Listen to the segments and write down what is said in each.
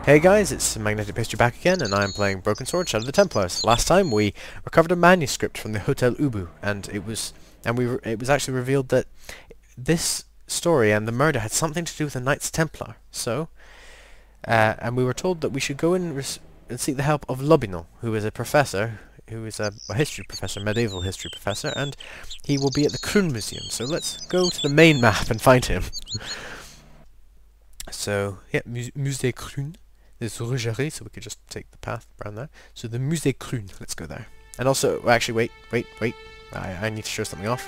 Hey guys, it's Magnetic Pastry back again, and I'm playing Broken Sword: Shadow of the Templars. Last time we recovered a manuscript from the Hotel Ubu, and it was actually revealed that this story and the murder had something to do with the Knights Templar. So, and we were told that we should go in and seek the help of Lobinot, who is a professor, who is a history professor, medieval history professor, and he will be at the Kroon Museum. So let's go to the main map and find him. So, yeah, Musée Kroon. There's Rougerie, so we could just take the path around there. So the Musée Kroon, let's go there. And also, actually, wait. I need to show something off.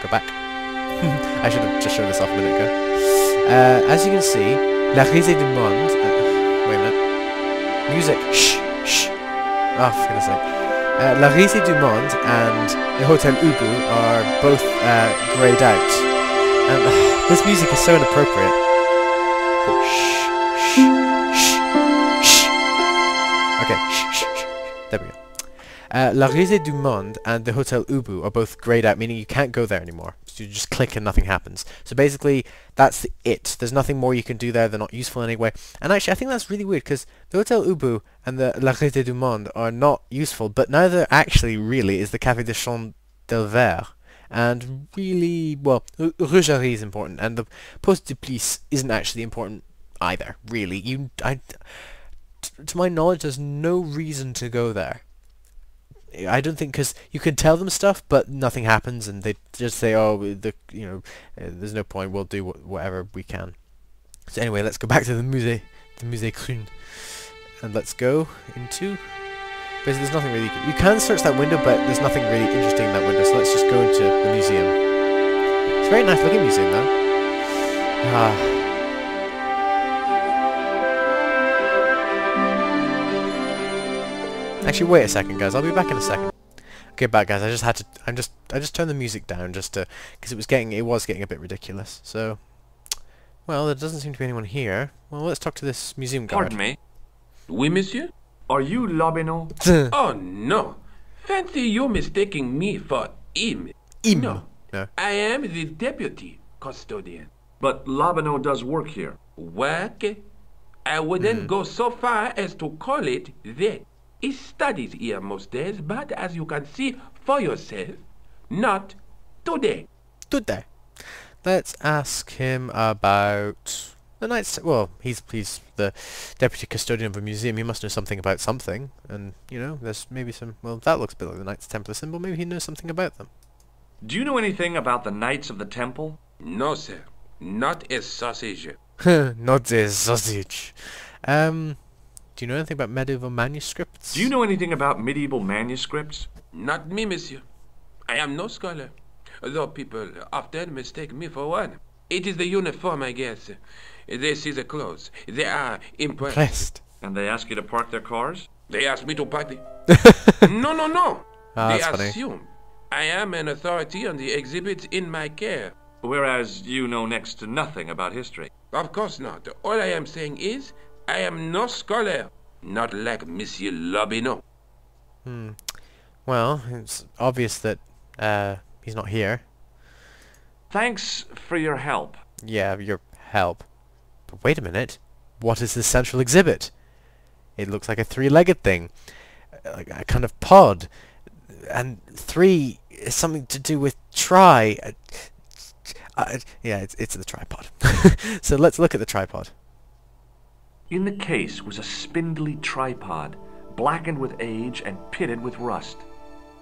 Go back. I should have just shown this off a minute ago. As you can see, La Risée du Monde... wait a minute. Music. Shh. Oh, for goodness sake. La Risée du Monde and the Hotel Ubu are both greyed out. And this music is so inappropriate. Shh. Okay, shh. There we go. La Risée du Monde and the Hotel Ubu are both greyed out, meaning you can't go there anymore. So you just click and nothing happens. So basically, that's it. There's nothing more you can do there. They're not useful in any way. And actually, I think that's really weird, because the Hotel Ubu and the La Risée du Monde are not useful, but neither actually really is the Café de Champ del Vert. And really, well, Rougerie is important, and the Poste de Police isn't actually important either, really. To my knowledge, there's no reason to go there. I don't think, because you can tell them stuff, but nothing happens, and they just say, "Oh, there's no point. We'll do whatever we can." So anyway, let's go back to the Musée Kroon, and let's go into. Basically, there's nothing really. You can search that window, but there's nothing really interesting in that window. So let's just go into the museum. It's a very nice looking museum, though. Actually, wait a second, guys. I'll be back in a second. Okay, back, guys. I just turned the music down just to, because it was getting a bit ridiculous. So, well, there doesn't seem to be anyone here. Well, let's talk to this museum guard. Pardon me. Oui, monsieur? Are you Lobinot? Oh, no. Fancy you mistaking me for him. No. I am the deputy custodian. But Lobinot does work here. Work? I wouldn't go so far as to call it that. He studies here most days, but as you can see for yourself, not today. Today. Let's ask him about the Knights. Well, he's the deputy custodian of a museum. He must know something about something, and there's maybe some. Well, that looks a bit like the Knights Templar symbol. Maybe he knows something about them. Do you know anything about the Knights of the Temple? No, sir. Not a sausage. Not a sausage. Do you know anything about medieval manuscripts? Do you know anything about medieval manuscripts? Not me, monsieur. I am no scholar, though people often mistake me for one. It is the uniform, I guess. They see the clothes. They are impressed. And they ask you to park their cars? They ask me to park the... No. They assume funny. I am an authority on the exhibits in my care. Whereas you know next to nothing about history. Of course not. All I am saying is, I am no scholar, not like Monsieur Lobinot. Well, it's obvious that he's not here. Thanks for your help. Yeah, your help. But wait a minute. What is this central exhibit? It looks like a three-legged thing. Like a kind of pod. And 3 is something to do with try. Yeah, it's the tripod. So let's look at the tripod. In the case was a spindly tripod, blackened with age and pitted with rust.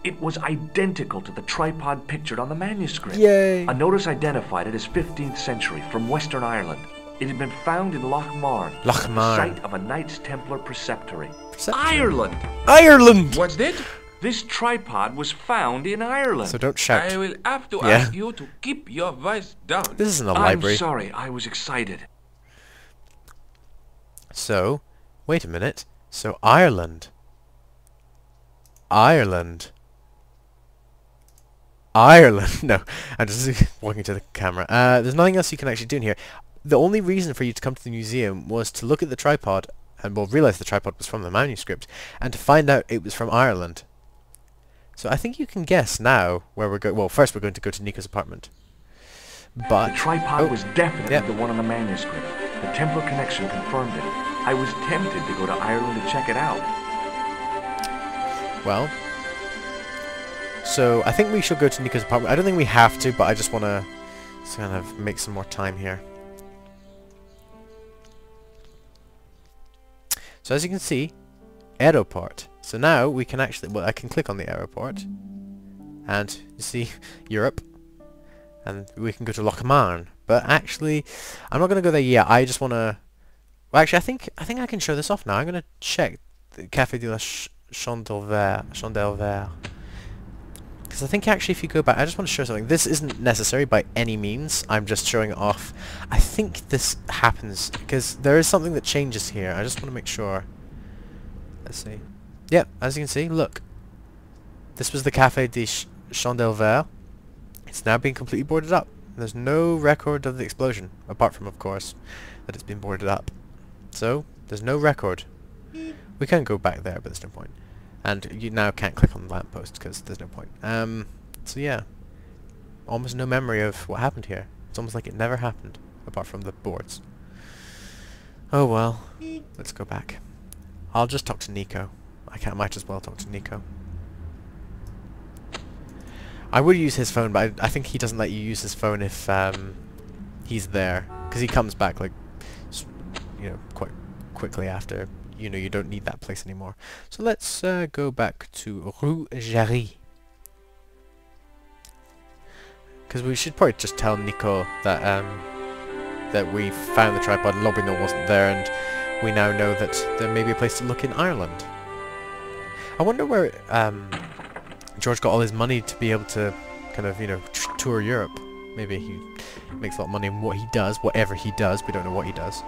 It was identical to the tripod pictured on the manuscript. Yay! A notice identified it as 15th century from Western Ireland. It had been found in Lochmarn, the site of a Knights Templar preceptory. Ireland! Ireland! What's that? This tripod was found in Ireland. So don't shout. I will have to ask you to keep your voice down. This isn't a library. I'm sorry, I was excited. So, wait a minute. So Ireland. Ireland. No, I'm just walking to the camera. There's nothing else you can actually do in here. The only reason for you to come to the museum was to look at the tripod, and we'll realise the tripod was from the manuscript, and to find out it was from Ireland. So I think you can guess now where we're going. Well, first we're going to go to Nico's apartment. But the tripod was definitely the one on the manuscript. The Templar connection confirmed it. I was tempted to go to Ireland to check it out. Well, so I think we should go to Nico's apartment. I don't think we have to, but I just want to kind of make some more time here. So as you can see, aeroport. So now we can actually, well, I can click on the aeroport, and you see Europe, and we can go to Lochmarn. But actually, I'm not going to go there yet. I just want to. Well, actually, I think I can show this off now. I'm going to check the Café de la Chandelle Vert. Because I think actually if you go back, I just want to show something. This isn't necessary by any means. I'm just showing it off. I think this happens because there is something that changes here. I just want to make sure. Let's see. Yep, as you can see, look. This was the Café de Chandelle Vert. It's now being completely boarded up. There's no record of the explosion, apart from, of course, that it's been boarded up. So, there's no record. We can go back there, but there's no point. And you now can't click on the lamppost because there's no point. So yeah, almost no memory of what happened here. It's almost like it never happened, apart from the boards. Oh well, let's go back. I'll just talk to Nico. I might as well talk to Nico. I would use his phone, but I think he doesn't let you use his phone if he's there, because he comes back like, you know, quite quickly after. You know, you don't need that place anymore. So let's go back to Rue Jarry. Because we should probably just tell Nicole that that we found the tripod and Lobino wasn't there, and we now know that there may be a place to look in Ireland. I wonder where George got all his money to be able to kind of, you know, tour Europe. Maybe he makes a lot of money in what he does, whatever he does. We don't know what he does.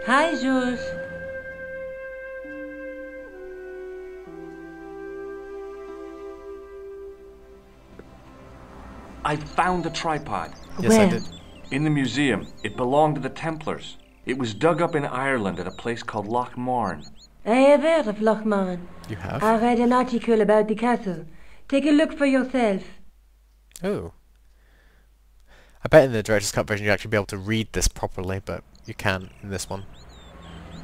Hi, George. I found the tripod. Yes, Where? I did. In the museum. It belonged to the Templars. It was dug up in Ireland at a place called Lochmarn. I have heard of Lochmarn. You have? I read an article about the castle. Take a look for yourself. Oh. I bet in the director's cut version you'd actually be able to read this properly, but you can't in this one.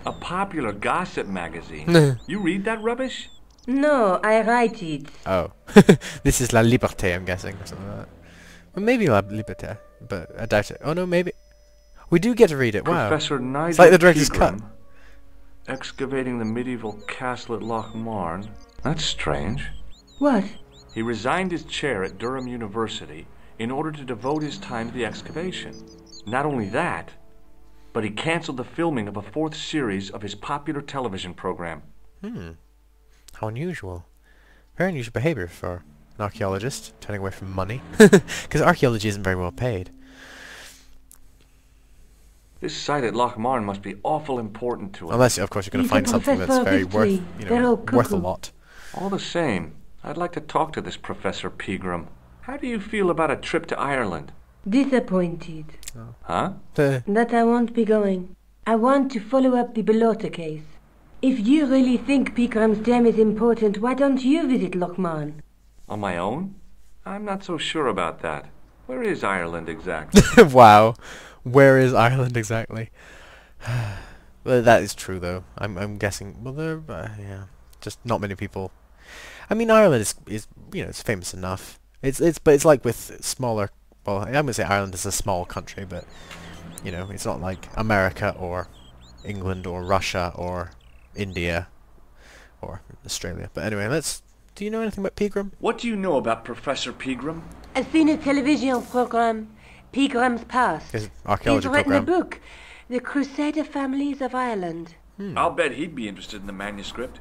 A popular gossip magazine. You read that rubbish? No, I write it. Oh. This is La Liberté, I'm guessing, or something like that. Well, maybe La Liberté, but I doubt it. Oh no, maybe. We do get to read it, wow. Professor Nigel It's like the director's cut. Pegram, excavating the medieval castle at Lochmarn. That's strange. What? He resigned his chair at Durham University in order to devote his time to the excavation. Not only that, but he canceled the filming of a 4th series of his popular television program. How unusual. Very unusual behaviour for an archaeologist, turning away from money. Because archaeology isn't very well paid. This site at Lochmarn must be awful important to him. Unless, of course, you're going to He's find a something that's professor of very worth, history. you They're know, all worth a cuckoo. lot. All the same, I'd like to talk to this Professor Pegram. How do you feel about a trip to Ireland? Disappointed. Huh? That I won't be going. I want to follow up the Bellotta case. If you really think Pegram's gem is important, why don't you visit Lochmarn? On my own? I'm not so sure about that. Where is Ireland exactly? Wow. Where is Ireland exactly? Well, that is true, though. I'm guessing. Well, there, yeah, just not many people. I mean, Ireland is you know, it's famous enough. But it's like with smaller. Well, I'm gonna say Ireland is a small country, but you know, it's not like America or England or Russia or India or Australia. But anyway, do you know anything about Pegram? What do you know about Professor Pegram? I've seen a television program, Pegram's Past. His archaeology He's written a program. book, The Crusader Families of Ireland. I'll bet he'd be interested in the manuscript.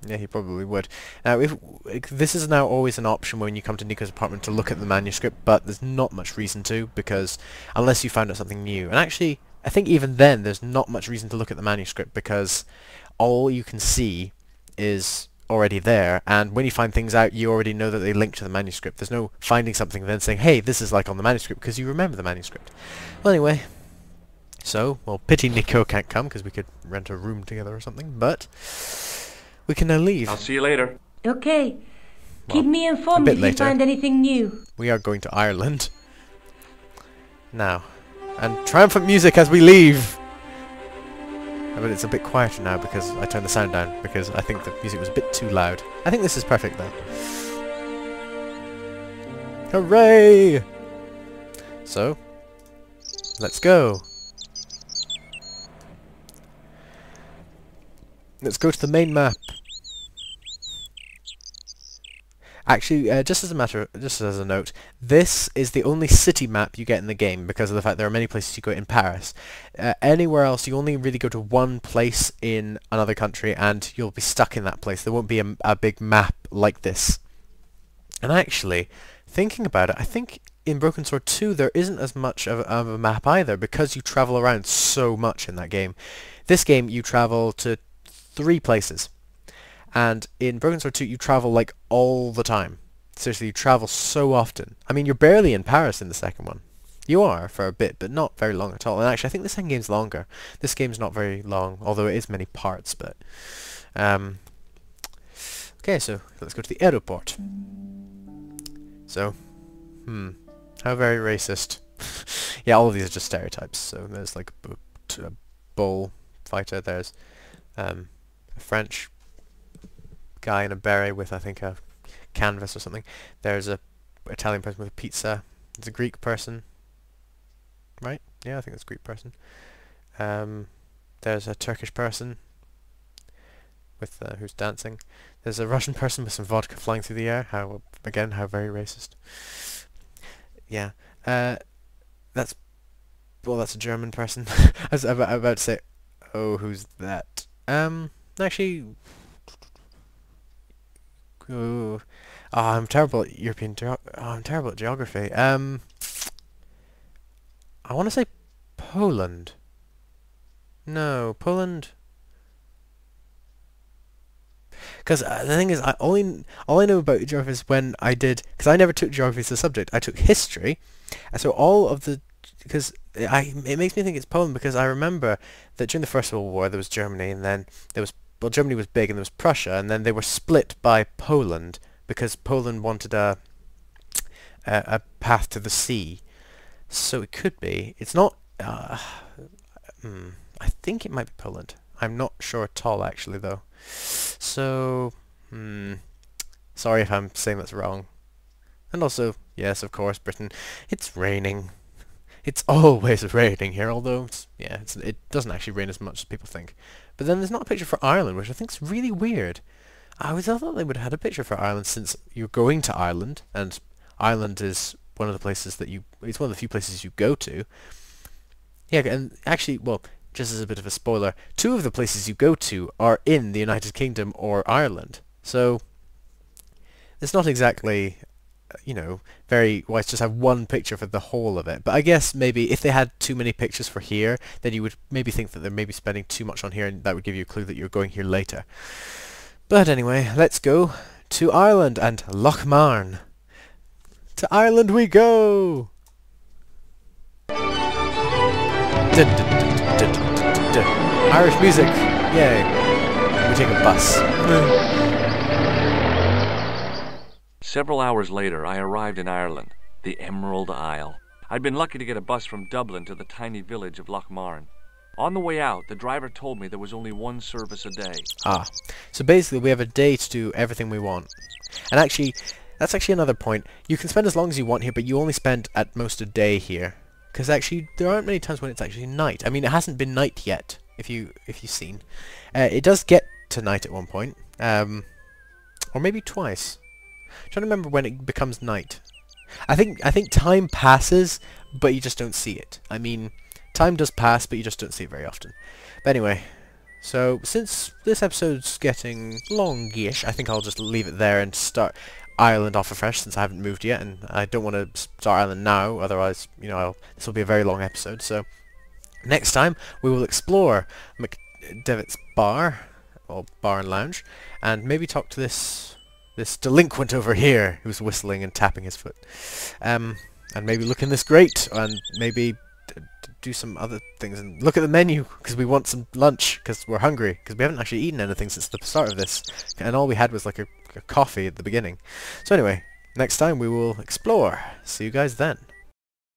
Yeah, he probably would. Now, if this is now always an option when you come to Nico's apartment to look at the manuscript, but there's not much reason to, because unless you found out something new. And actually, I think even then there's not much reason to look at the manuscript, because all you can see is already there, and when you find things out, you already know that they link to the manuscript. There's no finding something and then saying, hey, this is like on the manuscript, because you remember the manuscript. Well, anyway, so, well, pity Nico can't come, because we could rent a room together or something, but we can now leave. I'll see you later. Okay. Well, Keep me informed bit if you later. find anything new. We are going to Ireland. Now, And triumphant music as we leave! But it's a bit quieter now because I turned the sound down, because I think the music was a bit too loud. I think this is perfect though. Hooray! So, let's go. Let's go to the main map. Actually, just as a note, this is the only city map you get in the game because of the fact there are many places you go in Paris. Anywhere else, you only really go to one place in another country, and you'll be stuck in that place. There won't be a big map like this. And actually, thinking about it, I think in Broken Sword 2 there isn't as much of a map either, because you travel around so much in that game. This game, you travel to 3 places. And in Broken Sword 2, you travel like all the time. Seriously, you travel so often. I mean, you're barely in Paris in the second one. You are for a bit, but not very long at all. And actually, I think the second game's longer. This game's not very long, although it is many parts. But okay, so let's go to the airport. So, how very racist. Yeah, all of these are just stereotypes. So there's like a bullfighter. There's a French guy in a beret with, I think, a canvas or something. There's a Italian person with a pizza. There's a Greek person. Right? Yeah, I think it's a Greek person. There's a Turkish person with who's dancing. There's a Russian person with some vodka flying through the air. How very racist. Yeah. That's a German person. I was about to say, oh, who's that? Actually, oh, I'm terrible at I'm terrible at geography. I want to say Poland. No, Poland. Because the thing is, all I know about geography is when I did, because I never took geography as a subject. I took history, and so all of the, because it makes me think it's Poland, because I remember that during the First World War there was Germany, and then there was, well, Germany was big, and there was Prussia, and then they were split by Poland because Poland wanted a path to the sea. So it could be. It's not. I think it might be Poland. I'm not sure at all, actually, though. So, sorry if I'm saying that's wrong. And also, yes, of course, Britain. It's raining. It's always raining here, although it doesn't actually rain as much as people think. But then there's not a picture for Ireland, which I think is really weird. I thought they would have had a picture for Ireland, since you're going to Ireland, and Ireland is one of the places that it's one of the few places you go to. Yeah, and actually, well, just as a bit of a spoiler, 2 of the places you go to are in the United Kingdom or Ireland. So it's not exactly, very wise to just have one picture for the whole of it. But I guess maybe if they had too many pictures for here, then you would maybe think that they're maybe spending too much on here, and that would give you a clue that you're going here later. But anyway, let's go to Ireland and Loch Marne. To Ireland we go! Irish music! Yay! We take a bus. Several hours later, I arrived in Ireland, the Emerald Isle. I'd been lucky to get a bus from Dublin to the tiny village of Loch Marne. On the way out, the driver told me there was only 1 service a day. Ah, so basically we have a day to do everything we want. And actually, that's actually another point. You can spend as long as you want here, but you only spend at most a day here. Because actually, there aren't many times when it's actually night. I mean, it hasn't been night yet, if you've seen. It does get to night at one point. Or maybe twice. I'm trying to remember when it becomes night. I think time passes, but you just don't see it. I mean, time does pass, but you just don't see it very often. But anyway, so since this episode's getting longish, I think I'll just leave it there and start Ireland off afresh, since I haven't moved yet, and I don't want to start Ireland now, otherwise, this will be a very long episode. So next time we will explore McDevitt's bar, or bar and lounge, and maybe talk to this delinquent over here who's whistling and tapping his foot, and maybe look in this grate, and maybe do some other things, and look at the menu, because we want some lunch, because we're hungry, because we haven't actually eaten anything since the start of this, and all we had was like a coffee at the beginning. So anyway, next time we will explore. See you guys then.